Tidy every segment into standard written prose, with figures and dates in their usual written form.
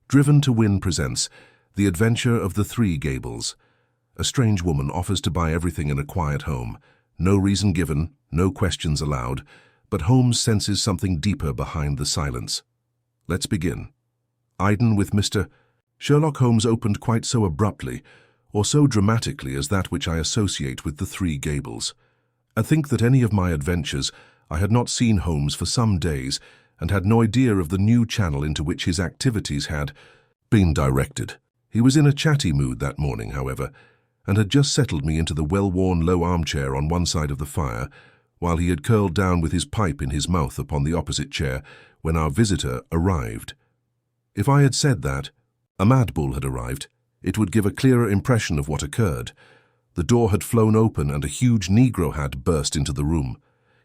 Driven to Win presents The Adventure of the Three Gables. A strange woman offers to buy everything in a quiet home. No reason given, no questions allowed, but Holmes senses something deeper behind the silence. Let's begin. Iden with Mr. Sherlock Holmes opened quite so abruptly, or so dramatically as that which I associate with the Three Gables. I think that any of my adventures, I had not seen Holmes for some days, and had no idea of the new channel into which his activities had been directed. He was in a chatty mood that morning, however, and had just settled me into the well-worn low armchair on one side of the fire, while he had curled down with his pipe in his mouth upon the opposite chair when our visitor arrived. If I had said that a mad bull had arrived, it would give a clearer impression of what occurred. The door had flown open and a huge Negro had burst into the room.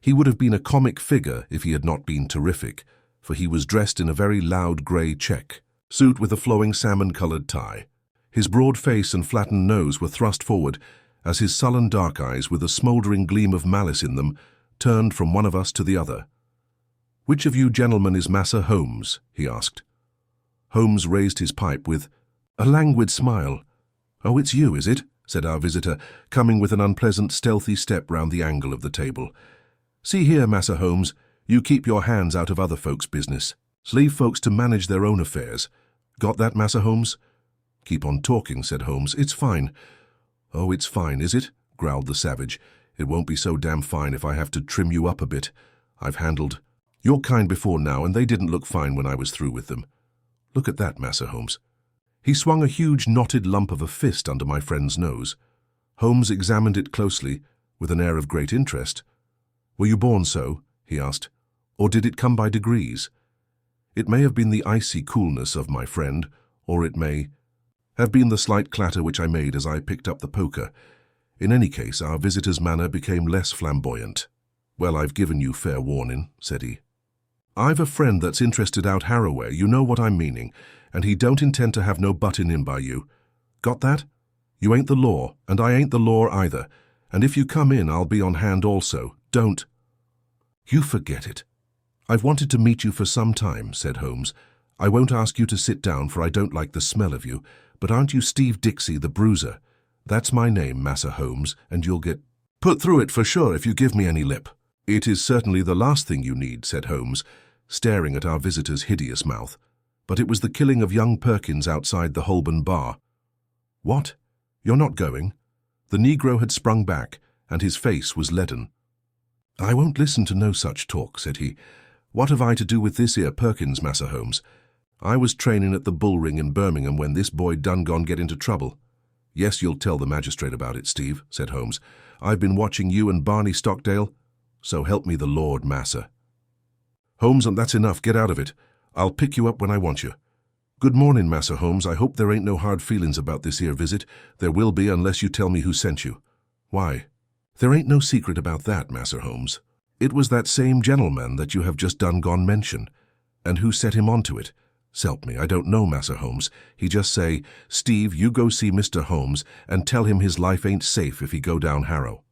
He would have been a comic figure if he had not been terrific, for he was dressed in a very loud grey check suit with a flowing salmon-coloured tie. His broad face and flattened nose were thrust forward, as his sullen dark eyes, with a smouldering gleam of malice in them, turned from one of us to the other. "Which of you gentlemen is Massa Holmes?" he asked. Holmes raised his pipe with a languid smile. "Oh, it's you, is it?" said our visitor, coming with an unpleasant, stealthy step round the angle of the table. "See here, Massa Holmes, you keep your hands out of other folks' business. Leave folks to manage their own affairs. Got that, Massa Holmes?" "Keep on talking," said Holmes. "It's fine." "Oh, it's fine, is it?" growled the savage. "It won't be so damn fine if I have to trim you up a bit. I've handled your kind before now, and they didn't look fine when I was through with them. Look at that, Massa Holmes." He swung a huge knotted lump of a fist under my friend's nose. Holmes examined it closely, with an air of great interest. "Were you born so?" he asked. "Or did it come by degrees? It may have been the icy coolness of my friend, or it may have been the slight clatter which I made as I picked up the poker. In any case, our visitor's manner became less flamboyant. "Well, I've given you fair warning," said he. "I've a friend that's interested out Harroway, you know what I'm meaning, and he don't intend to have no butting in by you. Got that? You ain't the law, and I ain't the law either, and if you come in, I'll be on hand also. Don't." "You forget it. I've wanted to meet you for some time," said Holmes. "I won't ask you to sit down, for I don't like the smell of you, but aren't you Steve Dixie, the bruiser? That's my name, Massa Holmes, and you'll get put through it for sure if you give me any lip." "It is certainly the last thing you need," said Holmes, staring at our visitor's hideous mouth. "But it was the killing of young Perkins outside the Holborn bar." "What? You're not going?" The Negro had sprung back, and his face was leaden. "I won't listen to no such talk," said he. "What have I to do with this here Perkins, Massa Holmes? I was training at the Bull Ring in Birmingham when this boy done gone get into trouble." "Yes, you'll tell the magistrate about it, Steve," said Holmes. "I've been watching you and Barney Stockdale. So help me the Lord, Massa." "Holmes, and that's enough. Get out of it. I'll pick you up when I want you." "Good morning, Massa Holmes. I hope there ain't no hard feelings about this here visit. There will be unless you tell me who sent you." "Why?" "There ain't no secret about that, Massa Holmes. It was that same gentleman that you have just done gone mention. And who set him on to it? S'help me, I don't know, Massa Holmes. He just say, 'Steve, you go see Mr. Holmes and tell him his life ain't safe if he go down Harrow.'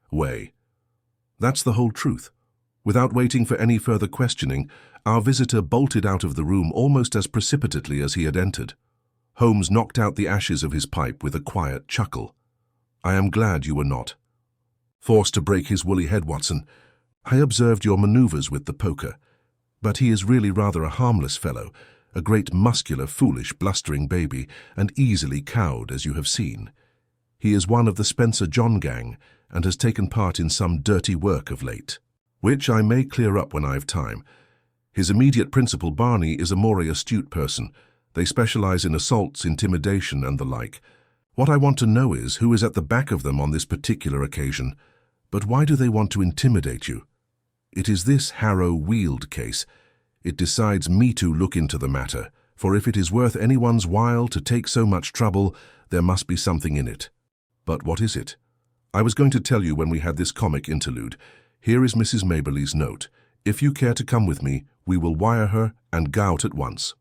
Way. That's the whole truth." Without waiting for any further questioning, our visitor bolted out of the room almost as precipitately as he had entered. Holmes knocked out the ashes of his pipe with a quiet chuckle. "I am glad you were not forced to break his woolly head, Watson. I observed your manoeuvres with the poker, but he is really rather a harmless fellow, a great muscular, foolish, blustering baby, and easily cowed, as you have seen. He is one of the Spencer John gang, and has taken part in some dirty work of late, which I may clear up when I have time. His immediate principal, Barney, is a more astute person. They specialize in assaults, intimidation, and the like. What I want to know is who is at the back of them on this particular occasion. But why do they want to intimidate you? It is this Harrow Weald case. It decides me to look into the matter, for if it is worth anyone's while to take so much trouble, there must be something in it. But what is it? I was going to tell you when we had this comic interlude. Here is Mrs. Maberly's note. If you care to come with me, we will wire her and go out at once.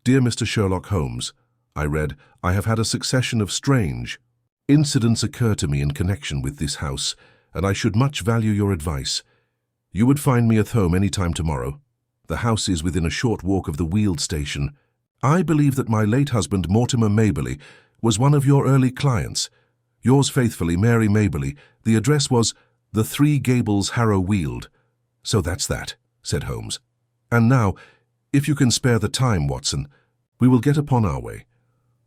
"Dear Mr. Sherlock Holmes," I read, "I have had a succession of strange incidents occur to me in connection with this house, and I should much value your advice. You would find me at home any time tomorrow. The house is within a short walk of the Weald station, I believe that my late husband, Mortimer Maberly, was one of your early clients. Yours faithfully, Mary Maberly. The address was the Three Gables, Harrow Weald. So that's that, said Holmes. And now, if you can spare the time, Watson, we will get upon our way.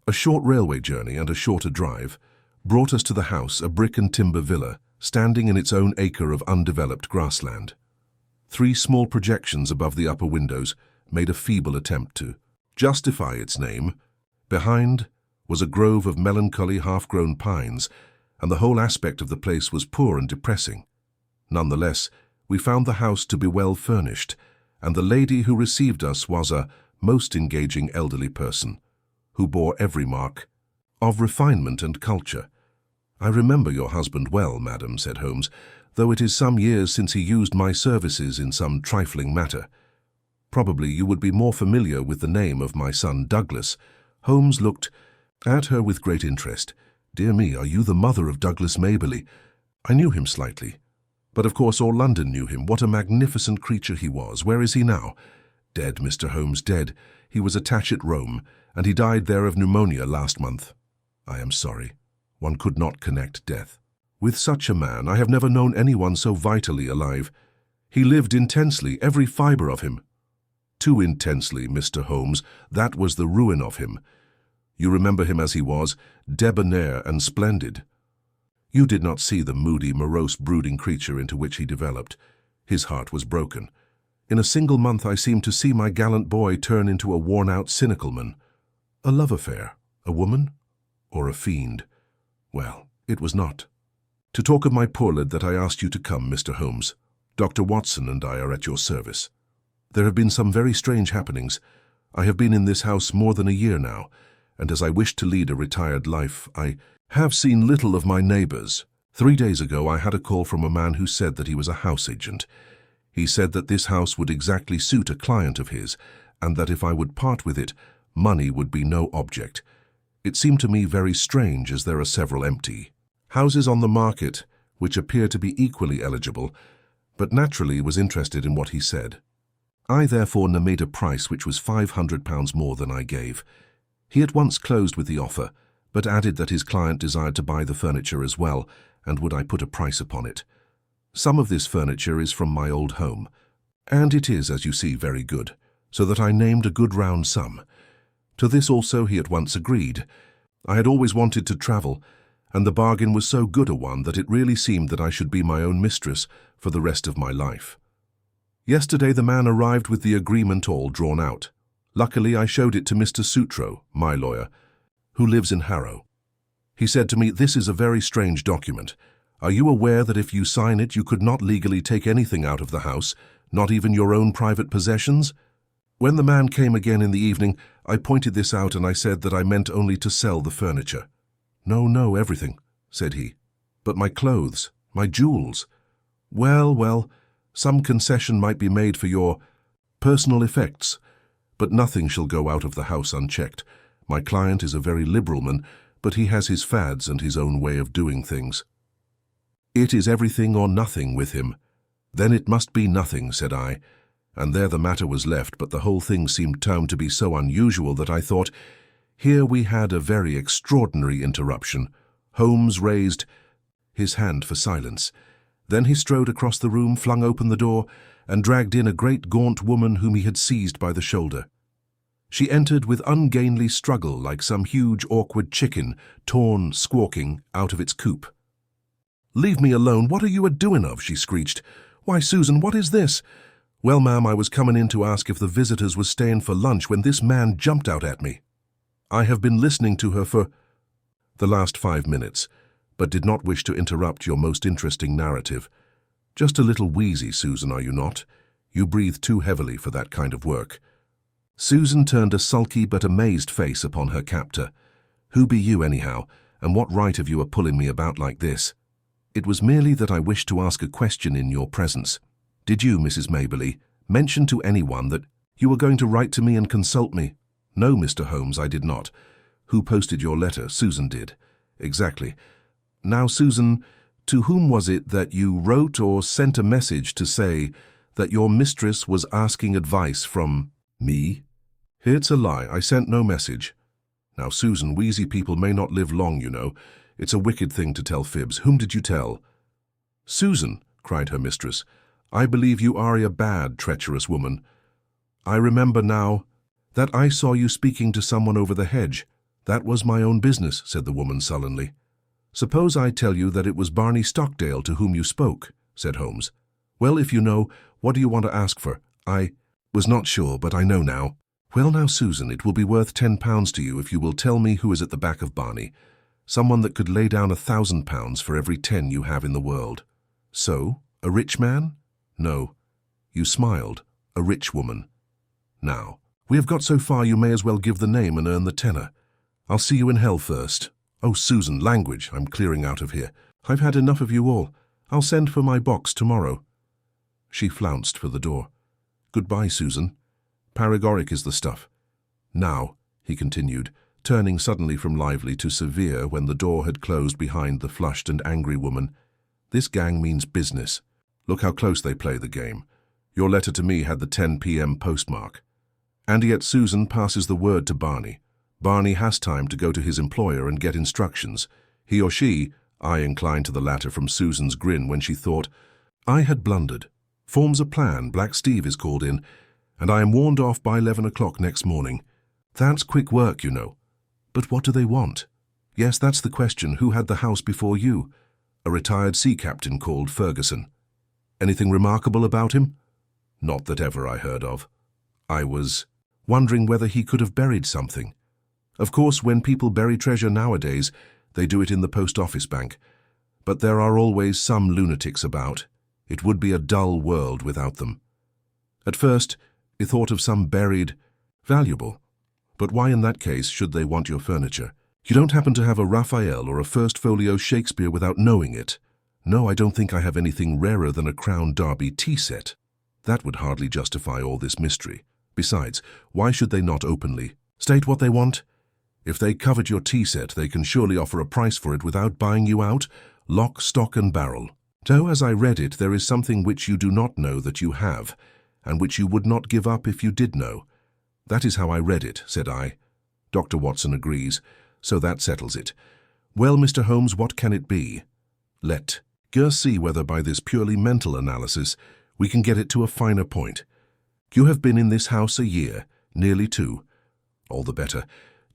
A short railway journey and a shorter drive brought us to the house, a brick and timber villa, standing in its own acre of undeveloped grassland. 3 small projections above the upper windows made a feeble attempt to justify its name. Behind was a grove of melancholy half-grown pines, and the whole aspect of the place was poor and depressing. Nonetheless, we found the house to be well furnished, and the lady who received us was a most engaging elderly person, who bore every mark of refinement and culture. I remember your husband well, madam, said Holmes, though it is some years since he used my services in some trifling matter. Probably you would be more familiar with the name of my son Douglas. Holmes looked at her with great interest. Dear me, are you the mother of Douglas Maberly? I knew him slightly. But of course all London knew him. What a magnificent creature he was. Where is he now? Dead, Mr. Holmes, dead. He was attached at Rome, and he died there of pneumonia last month. I am sorry. One could not connect death. With such a man, I have never known anyone so vitally alive. He lived intensely, every fibre of him. Too intensely, Mr. Holmes. That was the ruin of him. You remember him as he was, debonair and splendid. You did not see the moody, morose, brooding creature into which he developed. His heart was broken. In a single month I seemed to see my gallant boy turn into a worn-out, cynical man. A love affair? A woman? Or a fiend? Well, it was not. To talk of my poor lad that I asked you to come, Mr. Holmes. Dr. Watson and I are at your service. There have been some very strange happenings. I have been in this house more than a year now, and as I wish to lead a retired life, I have seen little of my neighbours. 3 days ago I had a call from a man who said that he was a house agent. He said that this house would exactly suit a client of his, and that if I would part with it, money would be no object. It seemed to me very strange, as there are several empty houses on the market which appear to be equally eligible, but naturally was interested in what he said. I therefore made a price which was £500 more than I gave. He at once closed with the offer, but added that his client desired to buy the furniture as well, and would I put a price upon it. Some of this furniture is from my old home, and it is, as you see, very good, so that I named a good round sum. To this also he at once agreed. I had always wanted to travel, and the bargain was so good a one that it really seemed that I should be my own mistress for the rest of my life. Yesterday the man arrived with the agreement all drawn out. Luckily I showed it to Mr. Sutro, my lawyer, who lives in Harrow. He said to me, "This is a very strange document. Are you aware that if you sign it you could not legally take anything out of the house, not even your own private possessions?" When the man came again in the evening, I pointed this out and I said that I meant only to sell the furniture. No, everything," said he. "But my clothes, my jewels." Well, some concession might be made for your personal effects, but nothing shall go out of the house unchecked. My client is a very liberal man, but he has his fads and his own way of doing things. It is everything or nothing with him. Then it must be nothing, said I, and there the matter was left, but the whole thing seemed termed to be so unusual that I thought, here we had a very extraordinary interruption. Holmes raised his hand for silence. Then he strode across the room, flung open the door, and dragged in a great gaunt woman whom he had seized by the shoulder. She entered with ungainly struggle like some huge awkward chicken, torn, squawking, out of its coop. "Leave me alone, what are you a-doing of?" she screeched. "Why, Susan, what is this?" "Well, ma'am, I was coming in to ask if the visitors was staying for lunch when this man jumped out at me. I have been listening to her for the last 5 minutes, but did not wish to interrupt your most interesting narrative. Just a little wheezy, Susan, are you not? You breathe too heavily for that kind of work." Susan turned a sulky but amazed face upon her captor. "Who be you, anyhow, and what right have you a pulling me about like this?" "It was merely that I wished to ask a question in your presence. Did you, Mrs. Maberly, mention to anyone that you were going to write to me and consult me?" "No, Mr. Holmes, I did not." "Who posted your letter?" "Susan did." "Exactly. Now, Susan, to whom was it that you wrote or sent a message to say that your mistress was asking advice from me?" It's a lie. I sent no message. Now, Susan, wheezy people may not live long, you know. It's a wicked thing to tell fibs. Whom did you tell? Susan, cried her mistress, I believe you are a bad, treacherous woman. I remember now that I saw you speaking to someone over the hedge. That was my own business, said the woman sullenly. Suppose I tell you that it was Barney Stockdale to whom you spoke, said Holmes. Well, if you know, what do you want to ask for? I was not sure, but I know now. Well now, Susan, it will be worth £10 to you if you will tell me who is at the back of Barney. Someone that could lay down £1,000 for every 10 you have in the world. So, a rich man? No. You smiled. A rich woman. Now, we have got so far you may as well give the name and earn the tenner. I'll see you in hell first. Oh, Susan, language, I'm clearing out of here. I've had enough of you all. I'll send for my box tomorrow. She flounced for the door. Goodbye, Susan. Paregoric is the stuff. Now, he continued, turning suddenly from lively to severe when the door had closed behind the flushed and angry woman, this gang means business. Look how close they play the game. Your letter to me had the 10 p.m. postmark. And yet Susan passes the word to Barney. Barney has time to go to his employer and get instructions. He or she, I inclined to the latter from Susan's grin when she thought, I had blundered. Forms a plan, Black Steve is called in, and I am warned off by 11 o'clock next morning. That's quick work, you know. But what do they want? Yes, that's the question. Who had the house before you? A retired sea captain called Ferguson. Anything remarkable about him? Not that ever I heard of. I was wondering whether he could have buried something. Of course, when people bury treasure nowadays, they do it in the post office bank. But there are always some lunatics about. It would be a dull world without them. At first, he thought of some buried, valuable. But why in that case should they want your furniture? You don't happen to have a Raphael or a First Folio Shakespeare without knowing it? No, I don't think I have anything rarer than a Crown Derby tea set. That would hardly justify all this mystery. Besides, why should they not openly state what they want? If they covet your tea set, they can surely offer a price for it without buying you out, lock, stock and barrel. So as I read it, there is something which you do not know that you have, and which you would not give up if you did know. That is how I read it, said I. Dr. Watson agrees, so that settles it. Well, Mr. Holmes, what can it be? Let us see whether by this purely mental analysis we can get it to a finer point. You have been in this house a year, nearly 2. All the better.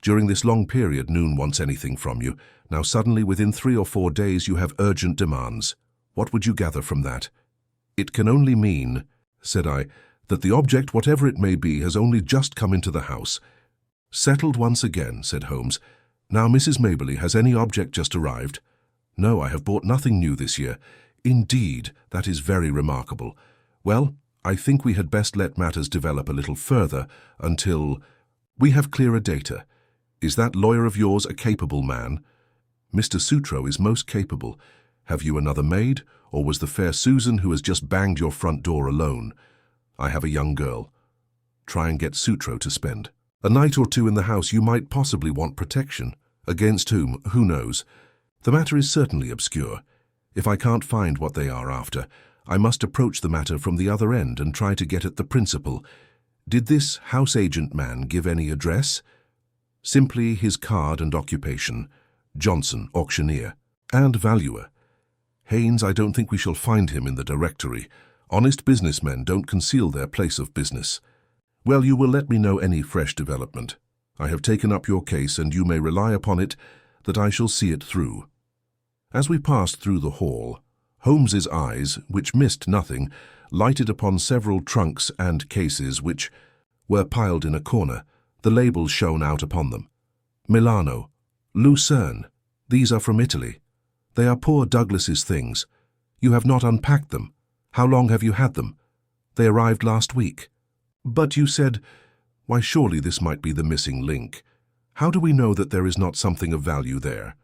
During this long period, Noon wants anything from you. Now suddenly, within 3 or 4 days, you have urgent demands. What would you gather from that? It can only mean, said I, that the object, whatever it may be, has only just come into the house. Settled once again, said Holmes. Now, Mrs. Maberly, has any object just arrived? No, I have bought nothing new this year. Indeed, that is very remarkable. Well, I think we had best let matters develop a little further until we have clearer data. Is that lawyer of yours a capable man? Mr. Sutro is most capable. Have you another maid, or was the fair Susan who has just banged your front door alone? I have a young girl. Try and get Sutro to spend a night or 2 in the house. You might possibly want protection. Against whom, who knows? The matter is certainly obscure. If I can't find what they are after, I must approach the matter from the other end and try to get at the principle. Did this house agent man give any address? Simply his card and occupation. Johnson, auctioneer, and valuer. Haynes, I don't think we shall find him in the directory. Honest businessmen don't conceal their place of business. Well, you will let me know any fresh development. I have taken up your case, and you may rely upon it that I shall see it through. As we passed through the hall, Holmes's eyes, which missed nothing, lighted upon several trunks and cases which were piled in a corner. The labels shone out upon them. Milano, Lucerne, these are from Italy. They are poor Douglas's things. You have not unpacked them. How long have you had them? They arrived last week. But you said, why surely this might be the missing link. How do we know that there is not something of value there?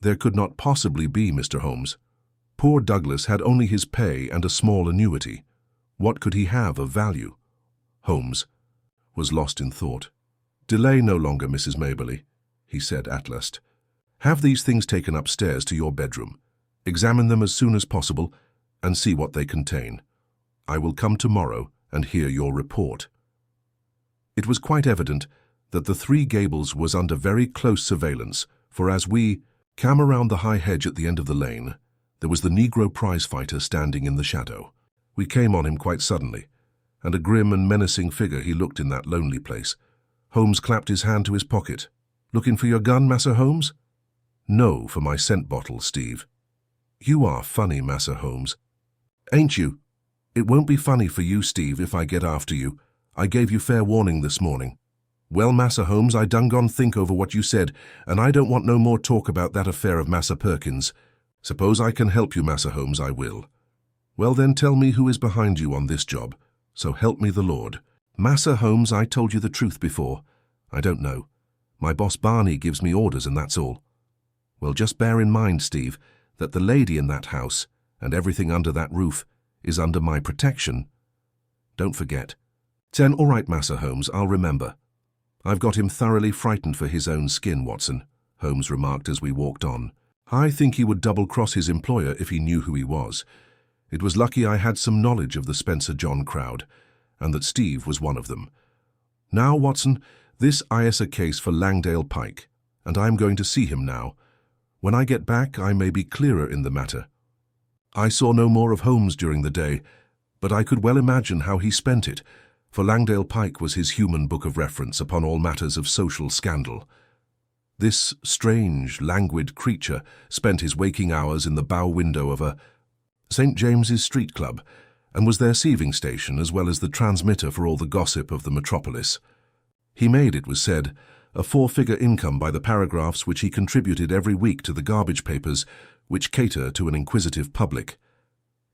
There could not possibly be, Mr. Holmes. Poor Douglas had only his pay and a small annuity. What could he have of value? Holmes was lost in thought. Delay no longer, Mrs. Maberly, he said at last. Have these things taken upstairs to your bedroom. Examine them as soon as possible and see what they contain. I will come tomorrow and hear your report. It was quite evident that the Three Gables was under very close surveillance, for as we came around the high hedge at the end of the lane, there was the Negro prize-fighter standing in the shadow. We came on him quite suddenly, and a grim and menacing figure he looked in that lonely place. Holmes clapped his hand to his pocket. "Looking for your gun, Massa Holmes?" "No, for my scent bottle, Steve." "You are funny, Massa Holmes." "Ain't you? It won't be funny for you, Steve, if I get after you. I gave you fair warning this morning." "Well, Massa Holmes, I done gone think over what you said, and I don't want no more talk about that affair of Massa Perkins. Suppose I can help you, Massa Holmes, I will." "Well, then tell me who is behind you on this job. So help me the Lord." "Massa Holmes, I told you the truth before. I don't know. My boss Barney gives me orders and that's all." "Well, just bear in mind, Steve, that the lady in that house, and everything under that roof, is under my protection. Don't forget." "Then all right, Massa Holmes, I'll remember." "I've got him thoroughly frightened for his own skin, Watson," Holmes remarked as we walked on. "I think he would double-cross his employer if he knew who he was. It was lucky I had some knowledge of the Spencer John crowd, and that Steve was one of them. Now, Watson, this is a case for Langdale Pike, and I'm going to see him now. When I get back, I may be clearer in the matter." I saw no more of Holmes during the day, but I could well imagine how he spent it, for Langdale Pike was his human book of reference upon all matters of social scandal. This strange, languid creature spent his waking hours in the bow window of a St. James's Street Club, and was their receiving station as well as the transmitter for all the gossip of the metropolis. He made, it was said, a four-figure income by the paragraphs which he contributed every week to the garbage papers which cater to an inquisitive public.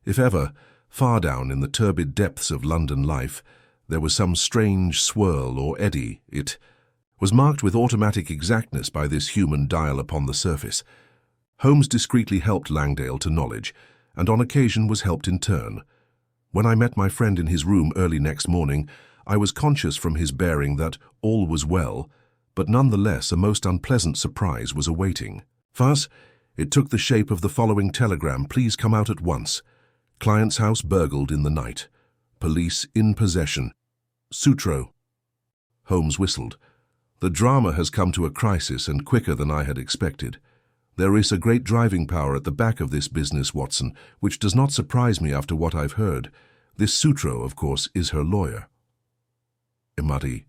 If ever, far down in the turbid depths of London life, there was some strange swirl or eddy, it was marked with automatic exactness by this human dial upon the surface. Holmes discreetly helped Langdale to knowledge, and on occasion was helped in turn. When I met my friend in his room early next morning, I was conscious from his bearing that all was well, but nonetheless a most unpleasant surprise was awaiting. First, it took the shape of the following telegram: "Please come out at once. Client's house burgled in the night. Police in possession. Sutro." Holmes whistled. "The drama has come to a crisis, and quicker than I had expected. There is a great driving power at the back of this business, Watson, which does not surprise me after what I've heard. This Sutro, of course, is her lawyer." Imari.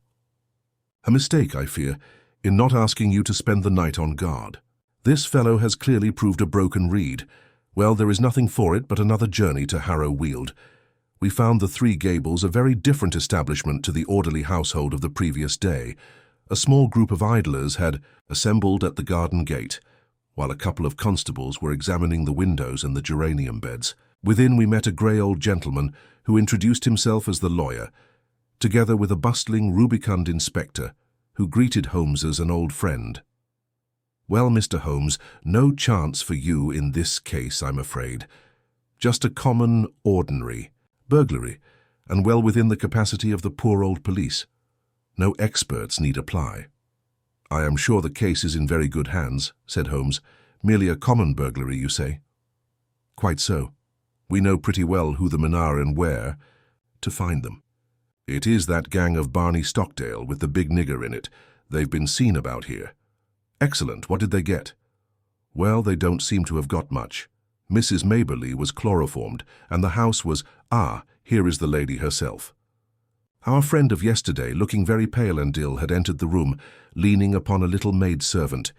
"A mistake, I fear, in not asking you to spend the night on guard. This fellow has clearly proved a broken reed. Well, there is nothing for it but another journey to Harrow Weald. We found the Three Gables a very different establishment to the orderly household of the previous day. A small group of idlers had assembled at the garden gate, while a couple of constables were examining the windows and the geranium beds. Within we met a grey old gentleman who introduced himself as the lawyer, together with a bustling, rubicund inspector, who greeted Holmes as an old friend. Well, Mr. Holmes, no chance for you in this case, I'm afraid. Just a common, ordinary burglary, and well within the capacity of the poor old police. No experts need apply." "I am sure the case is in very good hands," said Holmes. "Merely a common burglary, you say?" "Quite so. We know pretty well who the men are and where to find them. It is that gang of Barney Stockdale with the big nigger in it. They've been seen about here." "Excellent. What did they get?" "Well, they don't seem to have got much. Mrs. Maberly was chloroformed, and the house was— here is the lady herself." Our friend of yesterday, looking very pale and ill, had entered the room, leaning upon a little maid-servant.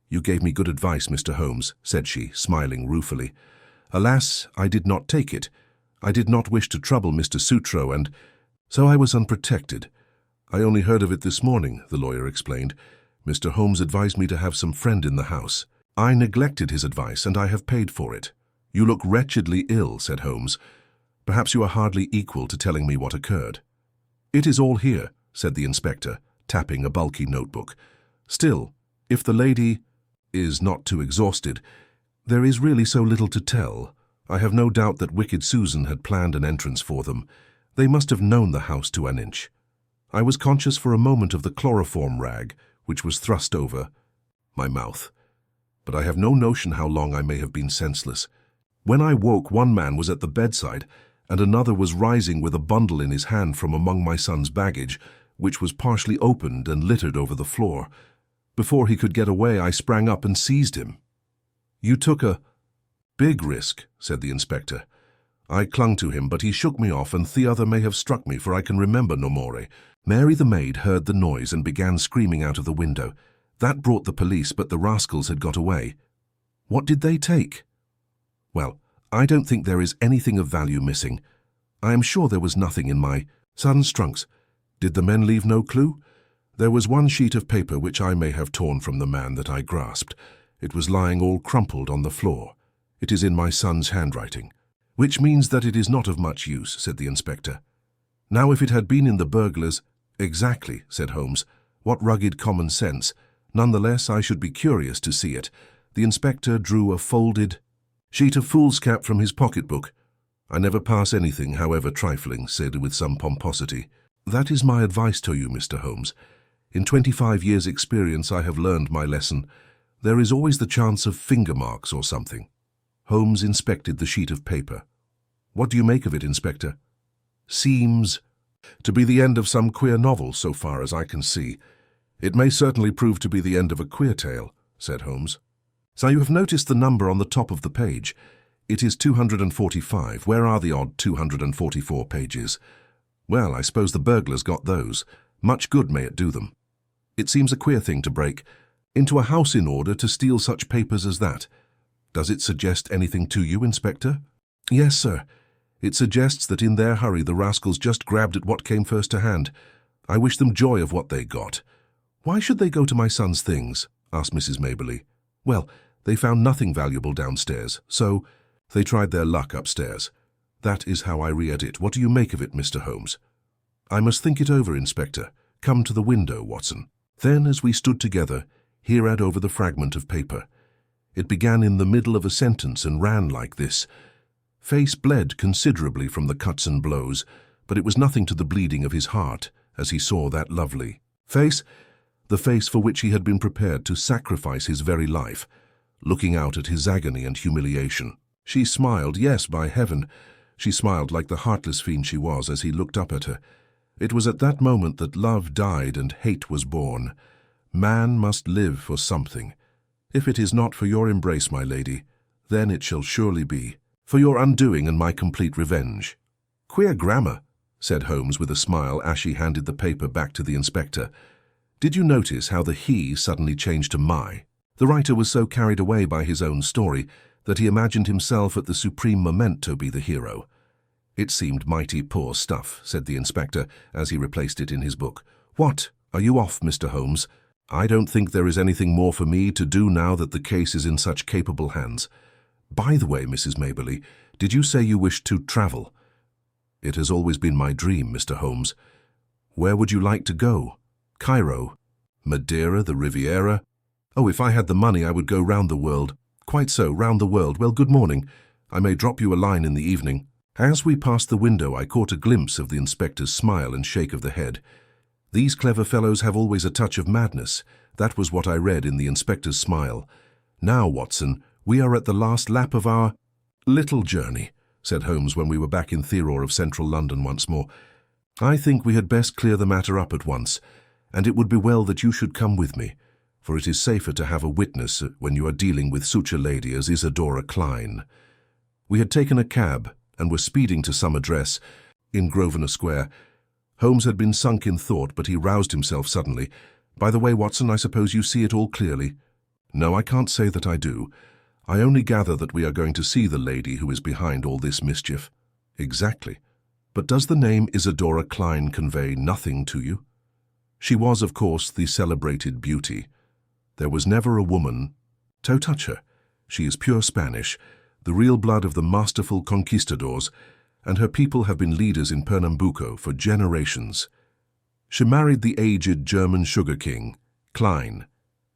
"You gave me good advice, Mr. Holmes," said she, smiling ruefully. "Alas, I did not take it. I did not wish to trouble Mr. Sutro, and so I was unprotected. I only heard of it this morning," the lawyer explained. "Mr. Holmes advised me to have some friend in the house. I neglected his advice, and I have paid for it." "You look wretchedly ill," said Holmes. "Perhaps you are hardly equal to telling me what occurred." "It is all here," said the inspector, tapping a bulky notebook. "Still, if the lady is not too exhausted, there is really so little to tell. I have no doubt that wicked Susan had planned an entrance for them. They must have known the house to an inch. I was conscious for a moment of the chloroform rag, which was thrust over my mouth, but I have no notion how long I may have been senseless. When I woke, one man was at the bedside, and another was rising with a bundle in his hand from among my son's baggage, which was partially opened and littered over the floor. Before he could get away, I sprang up and seized him. "You took a big risk," said the inspector. I clung to him, but he shook me off, and the other may have struck me, for I can remember no more. Mary the maid heard the noise and began screaming out of the window. That brought the police, but the rascals had got away. What did they take? Well, I don't think there is anything of value missing. I am sure there was nothing in my son's trunks. Did the men leave no clue? There was one sheet of paper which I may have torn from the man that I grasped. It was lying all crumpled on the floor. It is in my son's handwriting. Which means that it is not of much use, said the inspector. Now if it had been in the burglar's— Exactly, said Holmes. What rugged common sense. Nonetheless, I should be curious to see it. The inspector drew a folded sheet of foolscap from his pocketbook. I never pass anything, however trifling, said with some pomposity. That is my advice to you, Mr. Holmes. In 25 years' experience I have learned my lesson. There is always the chance of finger marks or something. Holmes inspected the sheet of paper. What do you make of it, Inspector? Seems to be the end of some queer novel, so far as I can see. It may certainly prove to be the end of a queer tale, said Holmes. So you have noticed the number on the top of the page. It is 245. Where are the odd 244 pages? Well, I suppose the burglars got those. Much good may it do them. It seems a queer thing to break into a house in order to steal such papers as that. Does it suggest anything to you, Inspector? Yes, sir. It suggests that in their hurry the rascals just grabbed at what came first to hand. I wish them joy of what they got. Why should they go to my son's things? Asked Mrs. Maberly. Well, they found nothing valuable downstairs, so they tried their luck upstairs. That is how I read it. What do you make of it, Mr. Holmes? I must think it over, Inspector. Come to the window, Watson. Then, as we stood together, he read over the fragment of paper. It began in the middle of a sentence and ran like this. Face bled considerably from the cuts and blows, but it was nothing to the bleeding of his heart as he saw that lovely face, the face for which he had been prepared to sacrifice his very life, looking out at his agony and humiliation. She smiled, yes, by heaven. She smiled like the heartless fiend she was as he looked up at her. It was at that moment that love died and hate was born. Man must live for something. If it is not for your embrace, my lady, then it shall surely be for your undoing and my complete revenge. Queer grammar, said Holmes with a smile as she handed the paper back to the inspector. Did you notice how the he suddenly changed to my? The writer was so carried away by his own story that he imagined himself at the supreme memento be the hero. It seemed mighty poor stuff, said the inspector as he replaced it in his book. What? Are you off, Mr. Holmes? I don't think there is anything more for me to do now that the case is in such capable hands. By the way, Mrs. Maberly, did you say you wished to travel? It has always been my dream, Mr. Holmes. Where would you like to go? Cairo? Madeira, the Riviera? Oh, if I had the money, I would go round the world. Quite so, round the world. Well, good morning. I may drop you a line in the evening. As we passed the window, I caught a glimpse of the inspector's smile and shake of the head. These clever fellows have always a touch of madness. That was what I read in the inspector's smile. Now, Watson, we are at the last lap of our little journey, said Holmes when we were back in Therour of central London once more. I think we had best clear the matter up at once, and it would be well that you should come with me, for it is safer to have a witness when you are dealing with such a lady as Isadora Klein. We had taken a cab and were speeding to some address in Grosvenor Square. Holmes had been sunk in thought, but he roused himself suddenly. By the way, Watson, I suppose you see it all clearly. No, I can't say that I do. I only gather that we are going to see the lady who is behind all this mischief. Exactly. But does the name Isadora Klein convey nothing to you? She was, of course, the celebrated beauty. There was never a woman. Don't touch her. She is pure Spanish, the real blood of the masterful conquistadors, and her people have been leaders in Pernambuco for generations. She married the aged German sugar king, Klein,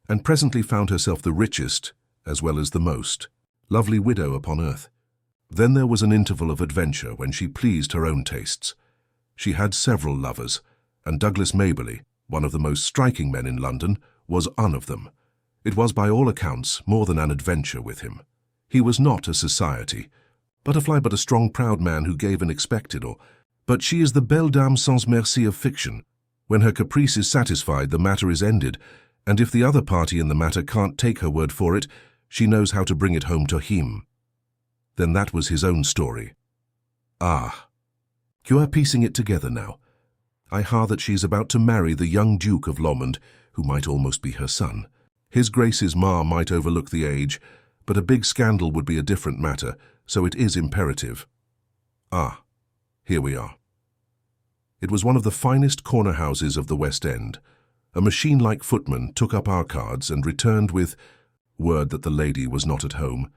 and presently found herself the richest, as well as the most, lovely widow upon earth. Then there was an interval of adventure when she pleased her own tastes. She had several lovers, and Douglas Maberly, one of the most striking men in London, was one of them. It was by all accounts more than an adventure with him. He was not a society butterfly, but a strong, proud man who gave and expected, but she is the belle dame sans merci of fiction. When her caprice is satisfied, the matter is ended, and if the other party in the matter can't take her word for it, she knows how to bring it home to him. Then that was his own story. Ah, you are piecing it together now. I hear that she is about to marry the young Duke of Lomond, who might almost be her son. His Grace's ma might overlook the age, but a big scandal would be a different matter, so it is imperative. Ah, here we are. It was one of the finest corner houses of the West End. A machine-like footman took up our cards and returned with word that the lady was not at home.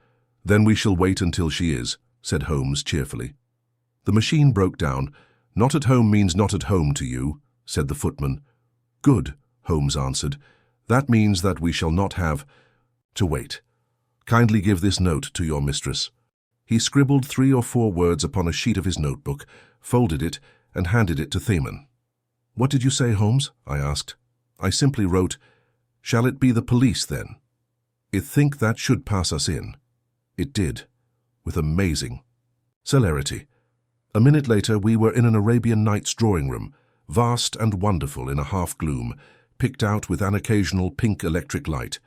"Then we shall wait until she is," said Holmes cheerfully. The machine broke down. "Not at home means not at home to you," said the footman. "Good," Holmes answered. "That means that we shall not have to wait. Kindly give this note to your mistress." He scribbled 3 or 4 words upon a sheet of his notebook, folded it, and handed it to Theman. "What did you say, Holmes?" I asked. "I simply wrote, 'Shall it be the police, then?' I think that should pass us in." It did, with amazing celerity. A minute later, we were in an Arabian Nights drawing room, vast and wonderful in a half-gloom, picked out with an occasional pink electric light.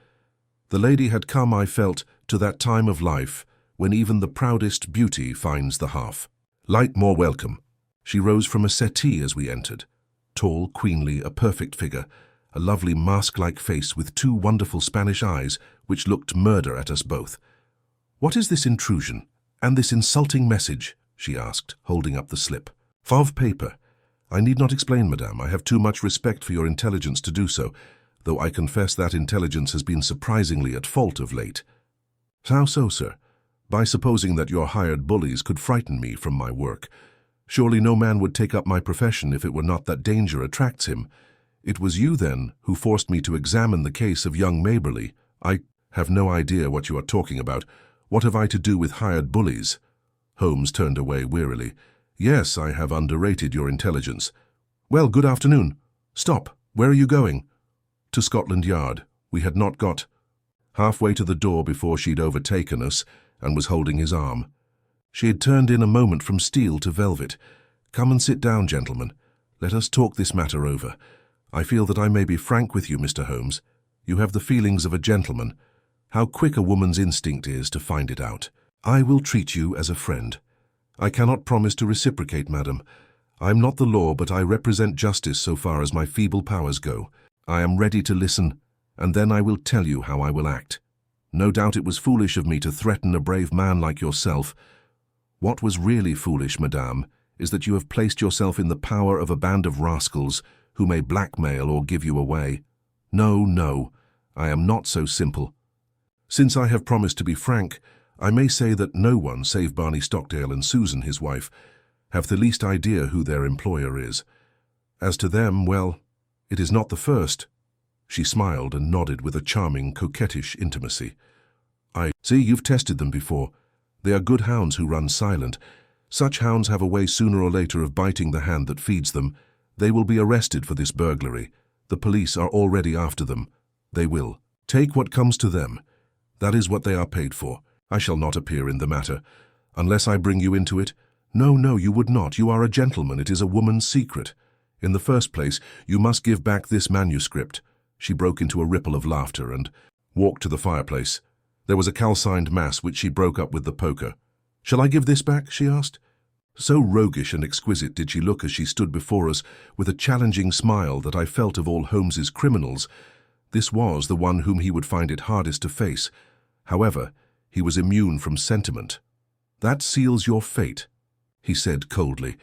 The lady had come, I felt, to that time of life when even the proudest beauty finds the half light more welcome. She rose from a settee as we entered. Tall, queenly, a perfect figure, a lovely mask-like face with 2 wonderful Spanish eyes which looked murder at us both. "What is this intrusion, and this insulting message?" she asked, holding up the slip. "Of paper. I need not explain, madame. I have too much respect for your intelligence to do so, though I confess that intelligence has been surprisingly at fault of late." "How so, sir?" "By supposing that your hired bullies could frighten me from my work. Surely no man would take up my profession if it were not that danger attracts him. It was you, then, who forced me to examine the case of young Maberly." "I have no idea what you are talking about. What have I to do with hired bullies?" Holmes turned away wearily. "Yes, I have underrated your intelligence. Well, good afternoon. Stop. Where are you going?" "To Scotland Yard. We had not got halfway to the door before she'd overtaken us and was holding his arm. She had turned in a moment from steel to velvet. "Come and sit down, gentlemen. Let us talk this matter over. I feel that I may be frank with you, Mr. Holmes. You have the feelings of a gentleman. How quick a woman's instinct is to find it out. I will treat you as a friend. I cannot promise to reciprocate, madam. I am not the law, but I represent justice so far as my feeble powers go. I am ready to listen, and then I will tell you how I will act. No doubt it was foolish of me to threaten a brave man like yourself. What was really foolish, madame, is that you have placed yourself in the power of a band of rascals who may blackmail or give you away. No, no, I am not so simple. Since I have promised to be frank, I may say that no one, save Barney Stockdale and Susan, his wife, have the least idea who their employer is. As to them, well, it is not the first." She smiled and nodded with a charming, coquettish intimacy. "I see you've tested them before. They are good hounds who run silent. Such hounds have a way sooner or later of biting the hand that feeds them. They will be arrested for this burglary. The police are already after them. They will take what comes to them. That is what they are paid for. I shall not appear in the matter. Unless I bring you into it. No, no, you would not. You are a gentleman. It is a woman's secret. In the first place, you must give back this manuscript." She broke into a ripple of laughter and walked to the fireplace. There was a calcined mass which she broke up with the poker. "Shall I give this back?" she asked. So roguish and exquisite did she look as she stood before us, with a challenging smile that I felt of all Holmes's criminals. This was the one whom he would find it hardest to face. However, he was immune from sentiment. "That seals your fate," he said coldly.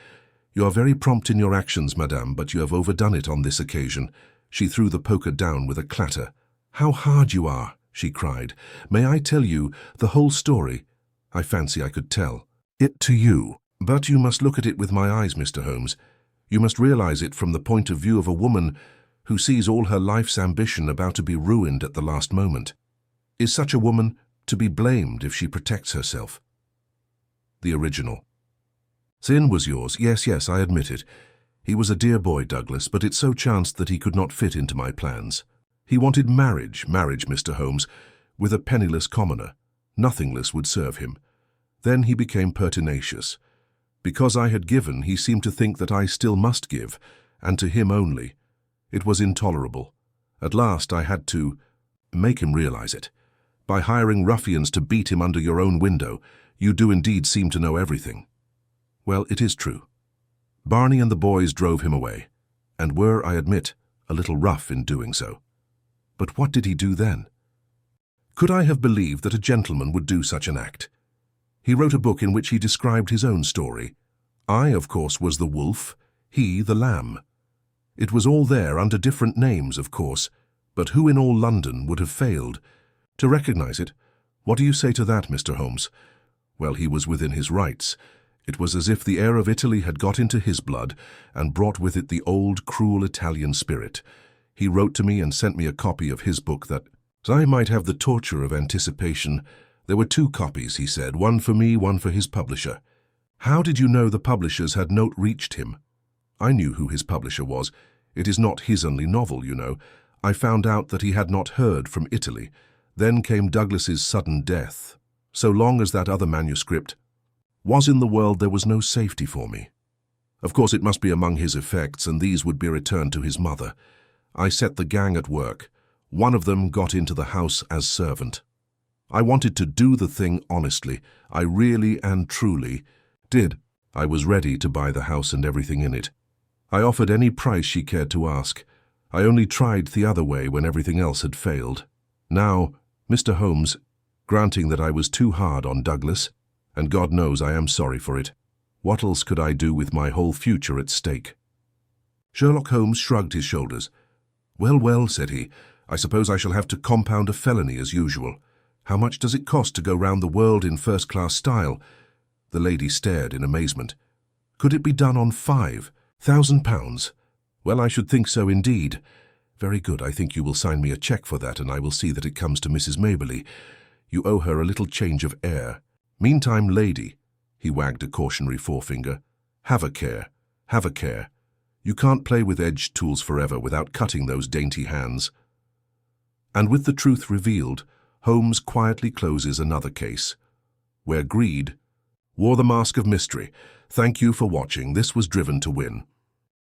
"You are very prompt in your actions, madame, but you have overdone it on this occasion." She threw the poker down with a clatter. "How hard you are!" she cried. "May I tell you the whole story?" I fancy I could tell it to you. But you must look at it with my eyes, Mr. Holmes. You must realize it from the point of view of a woman who sees all her life's ambition about to be ruined at the last moment. Is such a woman to be blamed if she protects herself? The original. "Sin was yours. Yes, yes, I admit it. He was a dear boy, Douglas, but it so chanced that he could not fit into my plans. He wanted marriage, Mr. Holmes, with a penniless commoner. Nothingless would serve him. Then he became pertinacious. Because I had given, he seemed to think that I still must give, and to him only. It was intolerable. At last I had to make him realize it. By hiring ruffians to beat him under your own window, you do indeed seem to know everything. Well, it is true. Barney and the boys drove him away, and were, I admit, a little rough in doing so. But what did he do then? Could I have believed that a gentleman would do such an act? He wrote a book in which he described his own story. I, of course, was the wolf, he the lamb. It was all there under different names, of course, but who in all London would have failed to recognize it? What do you say to that, Mr. Holmes? Well, he was within his rights. It was as if the air of Italy had got into his blood and brought with it the old, cruel Italian spirit. He wrote to me and sent me a copy of his book that I might have the torture of anticipation. There were 2 copies, he said, one for me, one for his publisher. How did you know the publishers had not reached him? I knew who his publisher was. It is not his only novel, you know. I found out that he had not heard from Italy. Then came Douglas's sudden death. So long as that other manuscript was in the world, there was no safety for me. Of course, it must be among his effects, and these would be returned to his mother. I set the gang at work. One of them got into the house as servant. I wanted to do the thing honestly. I really and truly did. I was ready to buy the house and everything in it. I offered any price she cared to ask. I only tried the other way when everything else had failed. Now, Mr. Holmes, granting that I was too hard on Douglas, and God knows I am sorry for it, what else could I do with my whole future at stake? Sherlock Holmes shrugged his shoulders. Well, well, said he, I suppose I shall have to compound a felony as usual. How much does it cost to go round the world in first-class style? The lady stared in amazement. Could it be done on £5,000? Well, I should think so indeed. Very good, I think you will sign me a cheque for that, and I will see that it comes to Mrs. Maberly. You owe her a little change of air. Meantime, lady, he wagged a cautionary forefinger, have a care, have a care. You can't play with edged tools forever without cutting those dainty hands. And with the truth revealed, Holmes quietly closes another case, where greed wore the mask of mystery. Thank you for watching. This was Driven to Win.